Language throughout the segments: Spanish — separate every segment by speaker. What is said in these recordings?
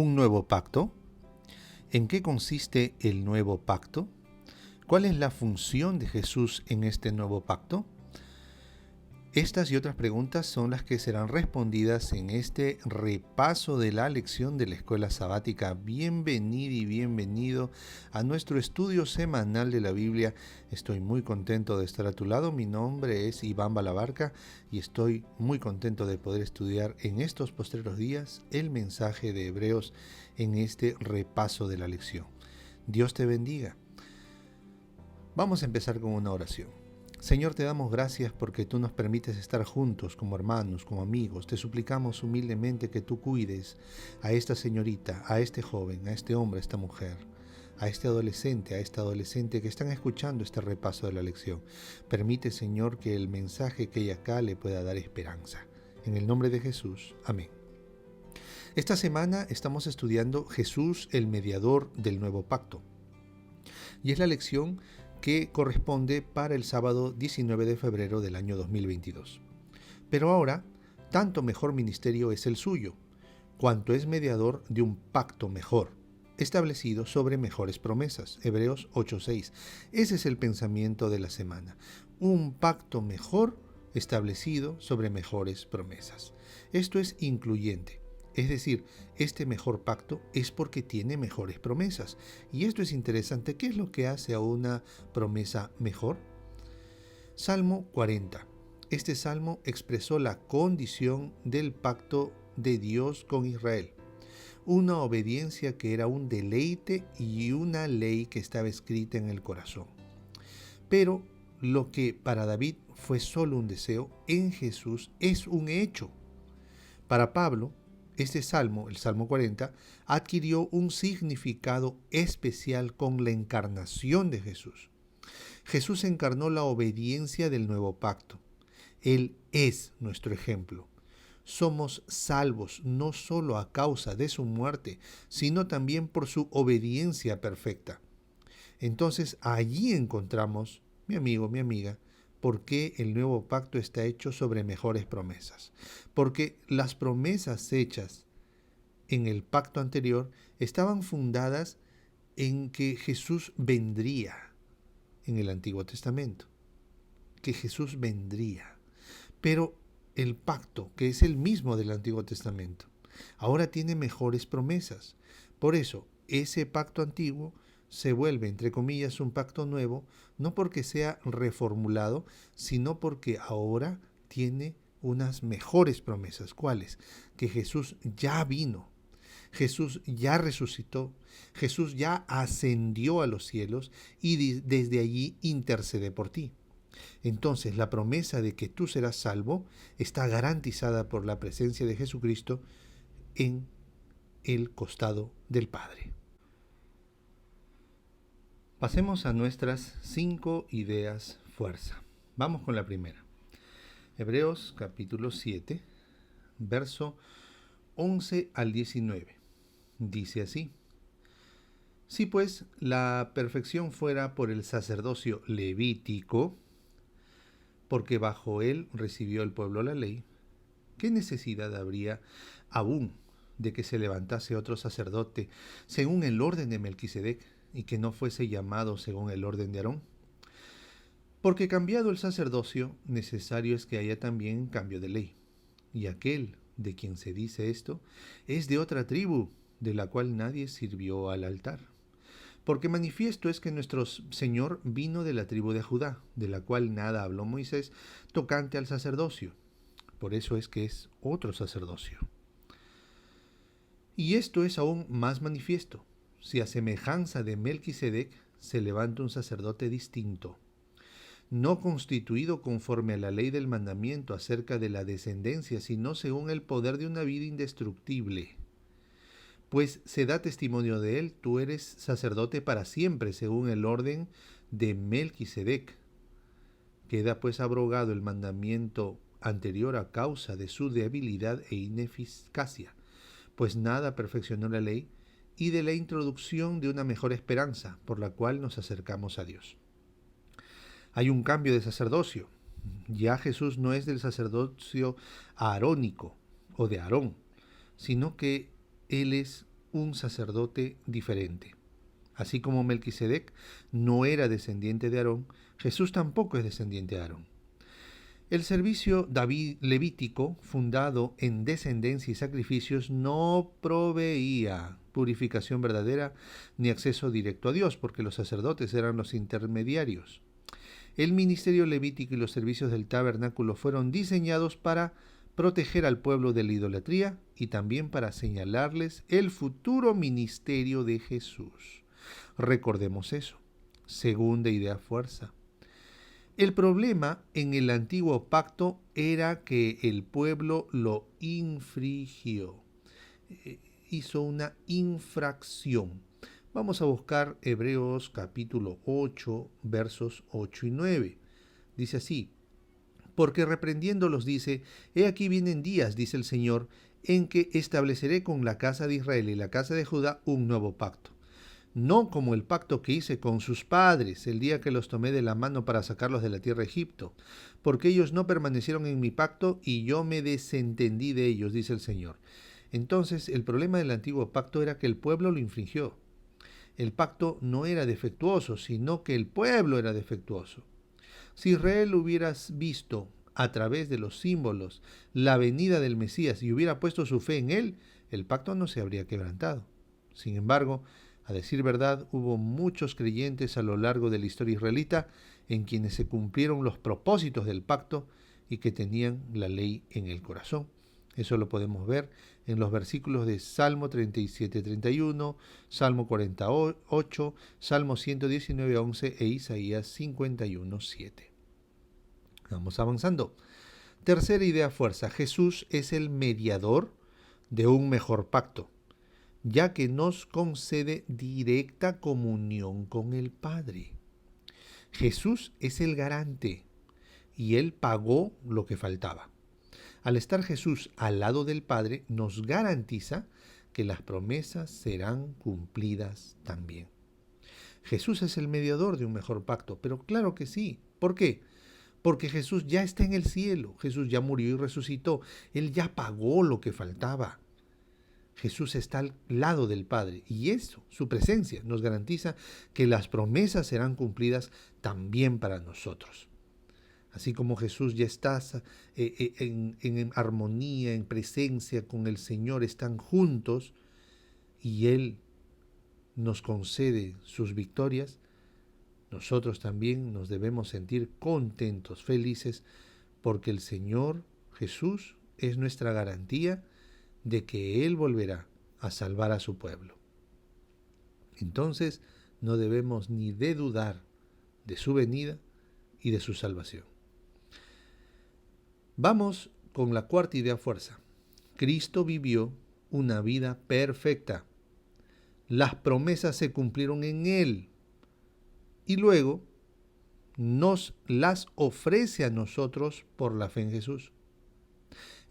Speaker 1: ¿Un nuevo pacto? ¿En qué consiste el nuevo pacto? ¿Cuál es la función de Jesús en este nuevo pacto? Estas y otras preguntas son las que serán respondidas en este repaso de la lección de la Escuela Sabática. Bienvenida y bienvenido a nuestro estudio semanal de la Biblia. Estoy muy contento de estar a tu lado. Mi nombre es Iván Balabarca y estoy muy contento de poder estudiar en estos postreros días el mensaje de Hebreos en este repaso de la lección. Dios te bendiga. Vamos a empezar con una oración. Señor, te damos gracias porque tú nos permites estar juntos como hermanos, como amigos. Te suplicamos humildemente que tú cuides a esta señorita, a este joven, a este hombre, a esta mujer, a este adolescente, a esta adolescente que están escuchando este repaso de la lección. Permite, Señor, que el mensaje que hay acá le pueda dar esperanza. En el nombre de Jesús. Amén. Esta semana estamos estudiando Jesús, el mediador del nuevo pacto. Y es la lección que corresponde para el sábado 19 de febrero del año 2022. Pero ahora, tanto mejor ministerio es el suyo, cuanto es mediador de un pacto mejor, establecido sobre mejores promesas. Hebreos 8:6. Ese es el pensamiento de la semana. Un pacto mejor establecido sobre mejores promesas. Esto es incluyente. Es decir, este mejor pacto es porque tiene mejores promesas. Y esto es interesante. ¿Qué es lo que hace a una promesa mejor? Salmo 40. Este salmo expresó la condición del pacto de Dios con Israel. Una obediencia que era un deleite y una ley que estaba escrita en el corazón. Pero lo que para David fue solo un deseo, en Jesús es un hecho. Para Pablo, este salmo, el Salmo 40, adquirió un significado especial con la encarnación de Jesús. Jesús encarnó la obediencia del nuevo pacto. Él es nuestro ejemplo. Somos salvos no solo a causa de su muerte, sino también por su obediencia perfecta. Entonces allí encontramos, mi amigo, mi amiga, por qué el nuevo pacto está hecho sobre mejores promesas. Porque las promesas hechas en el pacto anterior estaban fundadas en que Jesús vendría en el Antiguo Testamento. Que Jesús vendría. Pero el pacto, que es el mismo del Antiguo Testamento, ahora tiene mejores promesas. Por eso, ese pacto antiguo se vuelve, entre comillas, un pacto nuevo, no porque sea reformulado, sino porque ahora tiene unas mejores promesas. ¿Cuáles? Que Jesús ya vino, Jesús ya resucitó, Jesús ya ascendió a los cielos y desde allí intercede por ti. Entonces, la promesa de que tú serás salvo está garantizada por la presencia de Jesucristo en el costado del Padre. Pasemos a nuestras 5 ideas fuerza. Vamos con la primera. Hebreos capítulo 7, verso 11 al 19. Dice así: Si pues la perfección fuera por el sacerdocio levítico, porque bajo él recibió el pueblo la ley, ¿qué necesidad habría aún de que se levantase otro sacerdote según el orden de Melquisedec, y que no fuese llamado según el orden de Aarón? Porque cambiado el sacerdocio, necesario es que haya también cambio de ley. Y aquel de quien se dice esto es de otra tribu, de la cual nadie sirvió al altar. Porque manifiesto es que nuestro Señor vino de la tribu de Judá, de la cual nada habló Moisés tocante al sacerdocio. Por eso es que es otro sacerdocio. Y esto es aún más manifiesto, si a semejanza de Melquisedec se levanta un sacerdote distinto, no constituido conforme a la ley del mandamiento acerca de la descendencia, sino según el poder de una vida indestructible. Pues se da testimonio de él, tú eres sacerdote para siempre, según el orden de Melquisedec. Queda pues abrogado el mandamiento anterior a causa de su debilidad e ineficacia, pues nada perfeccionó la ley, y de la introducción de una mejor esperanza, por la cual nos acercamos a Dios. Hay un cambio de sacerdocio. Ya Jesús no es del sacerdocio aarónico o de Aarón, sino que Él es un sacerdote diferente. Así como Melquisedec no era descendiente de Aarón, Jesús tampoco es descendiente de Aarón. El servicio levítico, fundado en descendencia y sacrificios, no proveía purificación verdadera ni acceso directo a Dios, porque los sacerdotes eran los intermediarios. El ministerio levítico y los servicios del tabernáculo fueron diseñados para proteger al pueblo de la idolatría y también para señalarles el futuro ministerio de Jesús. Recordemos eso. Segunda idea fuerza. El problema en el antiguo pacto era que el pueblo lo infringió, hizo una infracción. Vamos a buscar Hebreos capítulo 8, versos 8 y 9. Dice así: porque reprendiéndolos dice, he aquí vienen días, dice el Señor, en que estableceré con la casa de Israel y la casa de Judá un nuevo pacto. No como el pacto que hice con sus padres el día que los tomé de la mano para sacarlos de la tierra de Egipto, porque ellos no permanecieron en mi pacto y yo me desentendí de ellos, dice el Señor. Entonces, el problema del antiguo pacto era que el pueblo lo infringió. El pacto no era defectuoso, sino que el pueblo era defectuoso. Si Israel hubiera visto a través de los símbolos la venida del Mesías y hubiera puesto su fe en él, el pacto no se habría quebrantado. Sin embargo, a decir verdad, hubo muchos creyentes a lo largo de la historia israelita en quienes se cumplieron los propósitos del pacto y que tenían la ley en el corazón. Eso lo podemos ver en los versículos de Salmo 37-31, Salmo 48, Salmo 119-11 e Isaías 51-7. Vamos avanzando. Tercera idea fuerza. Jesús es el mediador de un mejor pacto, ya que nos concede directa comunión con el Padre. Jesús es el garante y Él pagó lo que faltaba. Al estar Jesús al lado del Padre, nos garantiza que las promesas serán cumplidas también. Jesús es el mediador de un mejor pacto, pero claro que sí. ¿Por qué? Porque Jesús ya está en el cielo, Jesús ya murió y resucitó, Él ya pagó lo que faltaba. Jesús está al lado del Padre y eso, su presencia, nos garantiza que las promesas serán cumplidas también para nosotros. Así como Jesús ya está en armonía, en presencia con el Señor, están juntos y Él nos concede sus victorias, nosotros también nos debemos sentir contentos, felices, porque el Señor Jesús es nuestra garantía de que Él volverá a salvar a su pueblo. Entonces no debemos ni de dudar de su venida y de su salvación. Vamos con la cuarta idea fuerza. Cristo vivió una vida perfecta. Las promesas se cumplieron en Él y luego nos las ofrece a nosotros por la fe en Jesús.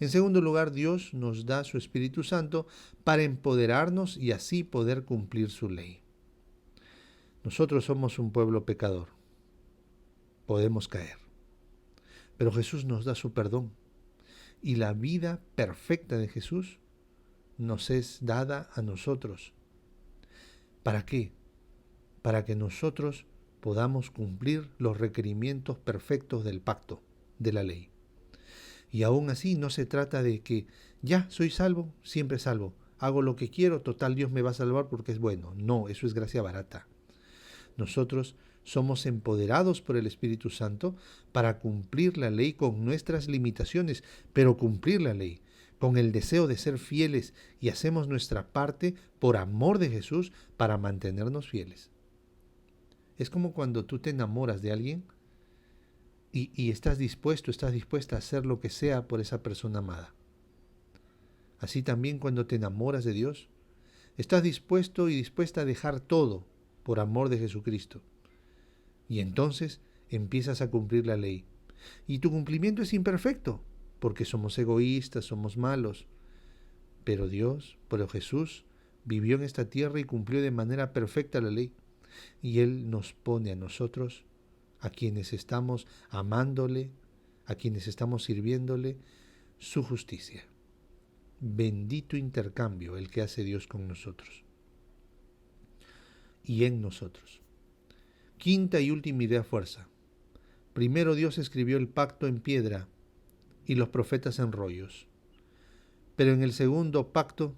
Speaker 1: En segundo lugar, Dios nos da su Espíritu Santo para empoderarnos y así poder cumplir su ley. Nosotros somos un pueblo pecador. Podemos caer. Pero Jesús nos da su perdón. Y la vida perfecta de Jesús nos es dada a nosotros. ¿Para qué? Para que nosotros podamos cumplir los requerimientos perfectos del pacto, de la ley. Y aún así no se trata de que ya soy salvo, siempre salvo, hago lo que quiero, total Dios me va a salvar porque es bueno. No, eso es gracia barata. Nosotros somos empoderados por el Espíritu Santo para cumplir la ley con nuestras limitaciones, pero cumplir la ley con el deseo de ser fieles y hacemos nuestra parte por amor de Jesús para mantenernos fieles. Es como cuando tú te enamoras de alguien y estás dispuesta a hacer lo que sea por esa persona amada. Así también cuando te enamoras de Dios, estás dispuesto y dispuesta a dejar todo por amor de Jesucristo. Y entonces empiezas a cumplir la ley. Y tu cumplimiento es imperfecto, porque somos egoístas, somos malos. Pero Jesús vivió en esta tierra y cumplió de manera perfecta la ley. Y Él nos pone a nosotros, a quienes estamos amándole, a quienes estamos sirviéndole, su justicia. Bendito intercambio el que hace Dios con nosotros y en nosotros. Quinta y última idea fuerza. Primero Dios escribió el pacto en piedra y los profetas en rollos. Pero en el segundo pacto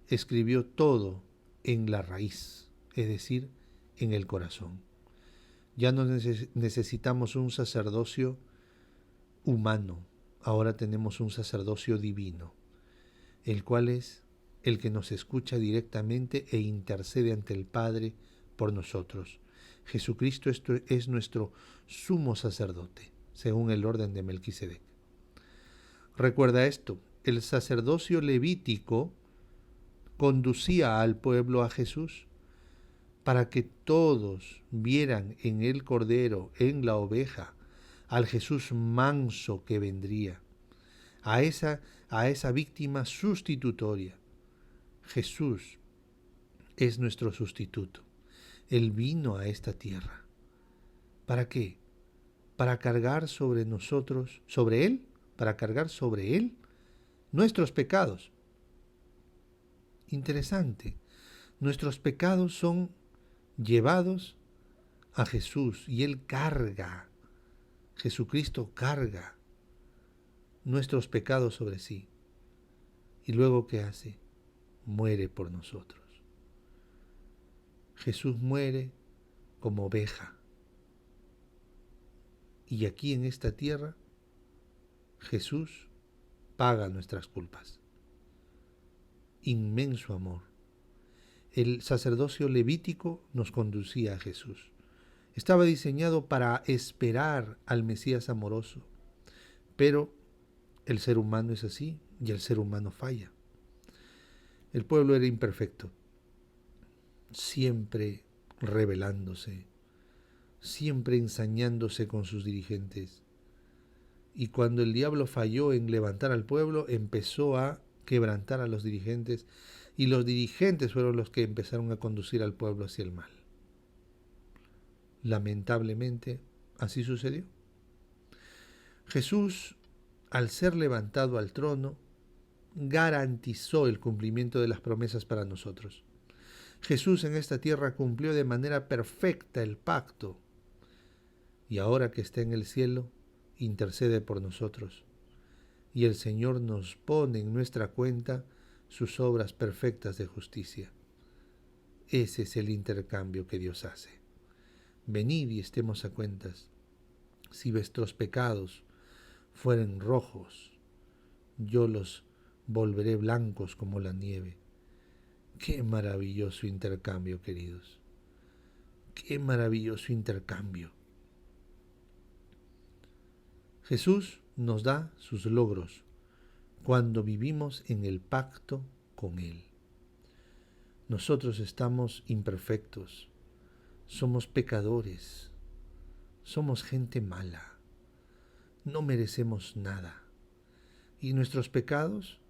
Speaker 1: escribió todo en la raíz, es decir, en el corazón. Ya no necesitamos un sacerdocio humano, ahora tenemos un sacerdocio divino, el cual es el que nos escucha directamente e intercede ante el Padre por nosotros. Jesucristo es nuestro sumo sacerdote, según el orden de Melquisedec. Recuerda esto, el sacerdocio levítico conducía al pueblo a Jesús para que todos vieran en el Cordero, en la oveja, al Jesús manso que vendría, a esa víctima sustitutoria. Jesús es nuestro sustituto. Él vino a esta tierra. ¿Para qué? Para cargar sobre nosotros, sobre Él, para cargar sobre Él nuestros pecados. Interesante. Nuestros pecados son llevados a Jesús y Él carga. Jesucristo carga nuestros pecados sobre sí. ¿Y luego qué hace? Muere por nosotros. Jesús muere como oveja. Y aquí en esta tierra, Jesús paga nuestras culpas. Inmenso amor. El sacerdocio levítico nos conducía a Jesús. Estaba diseñado para esperar al Mesías amoroso. Pero el ser humano es así y el ser humano falla. El pueblo era imperfecto, siempre rebelándose, siempre ensañándose con sus dirigentes. Y cuando el diablo falló en levantar al pueblo, empezó a quebrantar a los dirigentes, y los dirigentes fueron los que empezaron a conducir al pueblo hacia el mal. Lamentablemente, así sucedió. Jesús, al ser levantado al trono, garantizó el cumplimiento de las promesas para nosotros. Jesús en esta tierra cumplió de manera perfecta el pacto, y ahora que está en el cielo, intercede por nosotros. Y el Señor nos pone en nuestra cuenta sus obras perfectas de justicia. Ese es el intercambio que Dios hace. Venid y estemos a cuentas. Si vuestros pecados fueren rojos, yo los volveré blancos como la nieve. Qué maravilloso intercambio, queridos. Qué maravilloso intercambio. Jesús nos da sus logros cuando vivimos en el pacto con Él. Nosotros estamos imperfectos, somos pecadores, somos gente mala, no merecemos nada. Y nuestros pecados,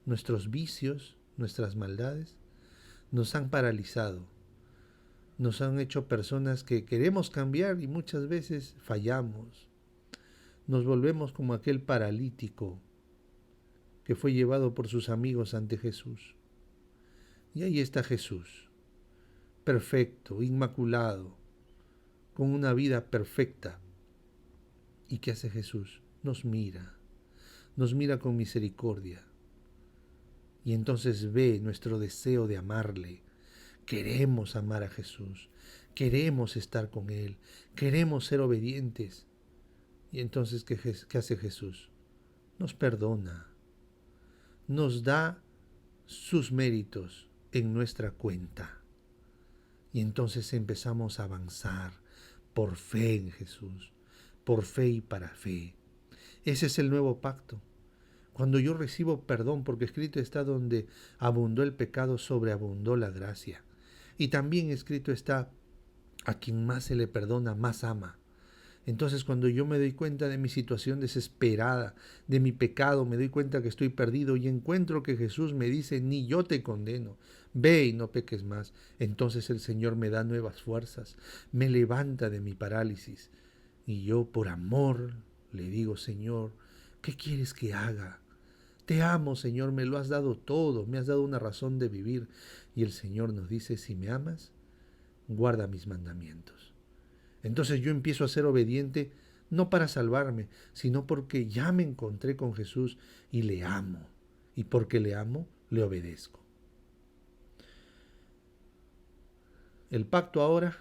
Speaker 1: nuestros vicios, nuestras maldades, nos han paralizado, nos han hecho personas que queremos cambiar y muchas veces fallamos. Nos volvemos como aquel paralítico que fue llevado por sus amigos ante Jesús. Y ahí está Jesús, perfecto, inmaculado, con una vida perfecta. ¿Y qué hace Jesús? Nos mira con misericordia. Y entonces ve nuestro deseo de amarle. Queremos amar a Jesús, queremos estar con Él, queremos ser obedientes. Y entonces, ¿qué hace Jesús? Nos perdona, nos da sus méritos en nuestra cuenta. Y entonces empezamos a avanzar por fe en Jesús, por fe y para fe. Ese es el nuevo pacto. Cuando yo recibo perdón, porque escrito está: donde abundó el pecado, sobreabundó la gracia. Y también escrito está: a quien más se le perdona, más ama. Entonces, cuando yo me doy cuenta de mi situación desesperada, de mi pecado, me doy cuenta que estoy perdido y encuentro que Jesús me dice: ni yo te condeno, ve y no peques más. Entonces el Señor me da nuevas fuerzas, me levanta de mi parálisis. Y yo, por amor, le digo: Señor, ¿qué quieres que haga? Te amo, Señor, me lo has dado todo, me has dado una razón de vivir. Y el Señor nos dice, si me amas, guarda mis mandamientos. Entonces yo empiezo a ser obediente, no para salvarme, sino porque ya me encontré con Jesús y le amo. Y porque le amo, le obedezco. El pacto ahora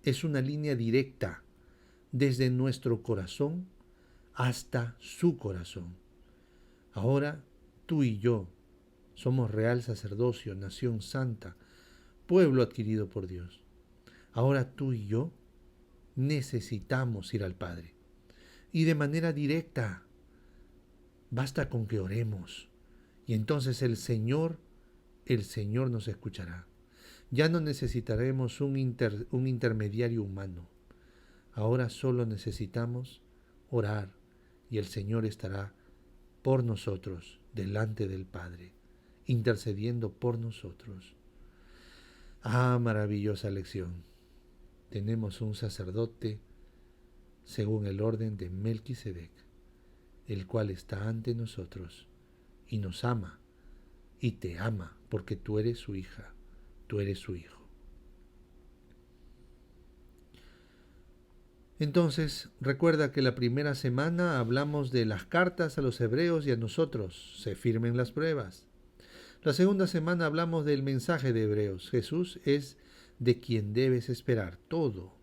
Speaker 1: es una línea directa desde nuestro corazón hasta su corazón. Ahora tú y yo somos real sacerdocio, nación santa, pueblo adquirido por Dios. Ahora tú y yo necesitamos ir al Padre. Y de manera directa, basta con que oremos. Y entonces el Señor nos escuchará. Ya no necesitaremos un intermediario humano. Ahora solo necesitamos orar y el Señor estará por nosotros delante del Padre, intercediendo por nosotros. Ah, maravillosa lección. Tenemos un sacerdote según el orden de Melquisedec, el cual está ante nosotros y nos ama y te ama porque tú eres su hija, tú eres su hijo. Entonces, recuerda que la primera semana hablamos de las cartas a los hebreos y a nosotros, se firmen las pruebas. La segunda semana hablamos del mensaje de Hebreos, Jesús es de quien debes esperar todo.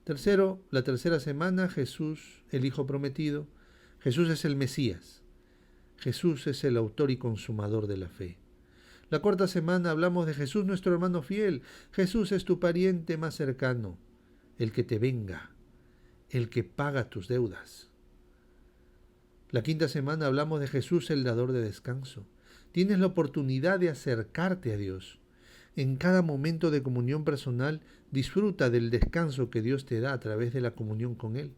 Speaker 1: Tercero, la tercera semana, Jesús, el Hijo prometido. Jesús es el Mesías. Jesús es el autor y consumador de la fe. La cuarta semana hablamos de Jesús, nuestro hermano fiel. Jesús es tu pariente más cercano, el que te venga, el que paga tus deudas. La quinta semana hablamos de Jesús, el dador de descanso. Tienes la oportunidad de acercarte a Dios. En cada momento de comunión personal, disfruta del descanso que Dios te da a través de la comunión con Él.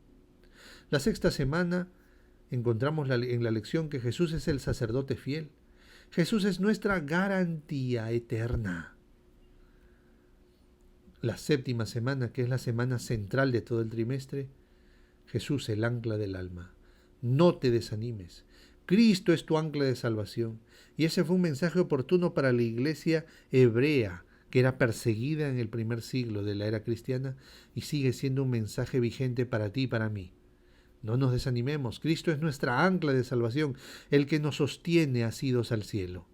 Speaker 1: La sexta semana encontramos en la lección que Jesús es el sacerdote fiel. Jesús es nuestra garantía eterna. La séptima semana, que es la semana central de todo el trimestre, Jesús, el ancla del alma. No te desanimes. Cristo es tu ancla de salvación. Y ese fue un mensaje oportuno para la iglesia hebrea, que era perseguida en el primer siglo de la era cristiana, y sigue siendo un mensaje vigente para ti y para mí. No nos desanimemos. Cristo es nuestra ancla de salvación, el que nos sostiene asidos al cielo.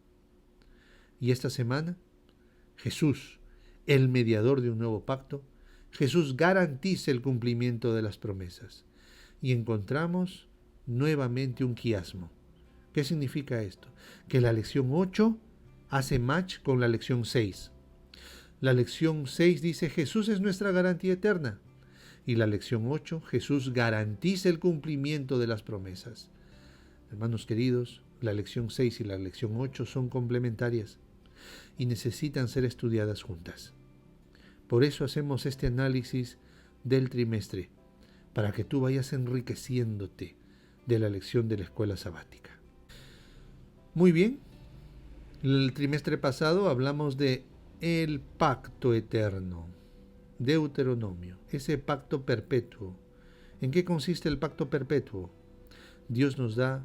Speaker 1: Y esta semana, Jesús, el mediador de un nuevo pacto, Jesús garantiza el cumplimiento de las promesas. Y encontramos nuevamente un quiasmo. ¿Qué significa esto? Que la lección 8 hace match con la lección 6. La lección 6 dice Jesús es nuestra garantía eterna. Y la lección 8, Jesús garantiza el cumplimiento de las promesas. Hermanos queridos, la lección 6 y la lección 8 son complementarias y necesitan ser estudiadas juntas. Por eso hacemos este análisis del trimestre, para que tú vayas enriqueciéndote de la lección de la escuela sabática. Muy bien, el trimestre pasado hablamos de el pacto eterno, Deuteronomio, ese pacto perpetuo. ¿En qué consiste el pacto perpetuo? Dios nos da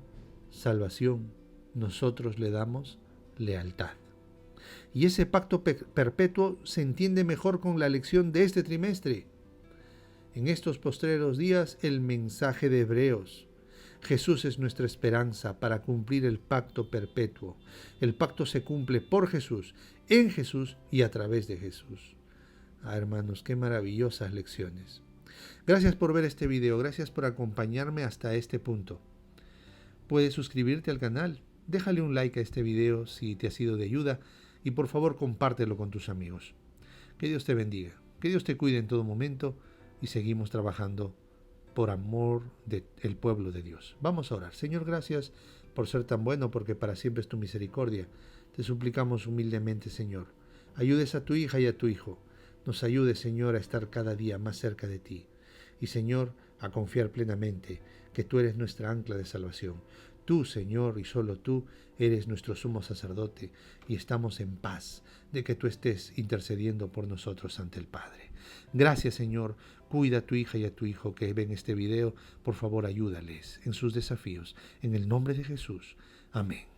Speaker 1: salvación, nosotros le damos lealtad. Y ese pacto perpetuo se entiende mejor con la lección de este trimestre. En estos postreros días, el mensaje de Hebreos. Jesús es nuestra esperanza para cumplir el pacto perpetuo. El pacto se cumple por Jesús, en Jesús y a través de Jesús. Hermanos, qué maravillosas lecciones. Gracias por ver este video, gracias por acompañarme hasta este punto. Puedes suscribirte al canal, déjale un like a este video si te ha sido de ayuda y por favor compártelo con tus amigos. Que Dios te bendiga, que Dios te cuide en todo momento y seguimos trabajando por amor del pueblo de Dios. Vamos a orar. Señor, gracias por ser tan bueno, porque para siempre es tu misericordia. Te suplicamos humildemente, Señor, ayudes a tu hija y a tu hijo. Nos ayudes, Señor, a estar cada día más cerca de ti. Y, Señor, a confiar plenamente que tú eres nuestra ancla de salvación. tú, Señor, y solo tú, eres nuestro sumo sacerdote y estamos en paz de que tú estés intercediendo por nosotros ante el Padre. Gracias, Señor. Cuida a tu hija y a tu hijo que ven este video. Por favor, ayúdales en sus desafíos. En el nombre de Jesús. Amén.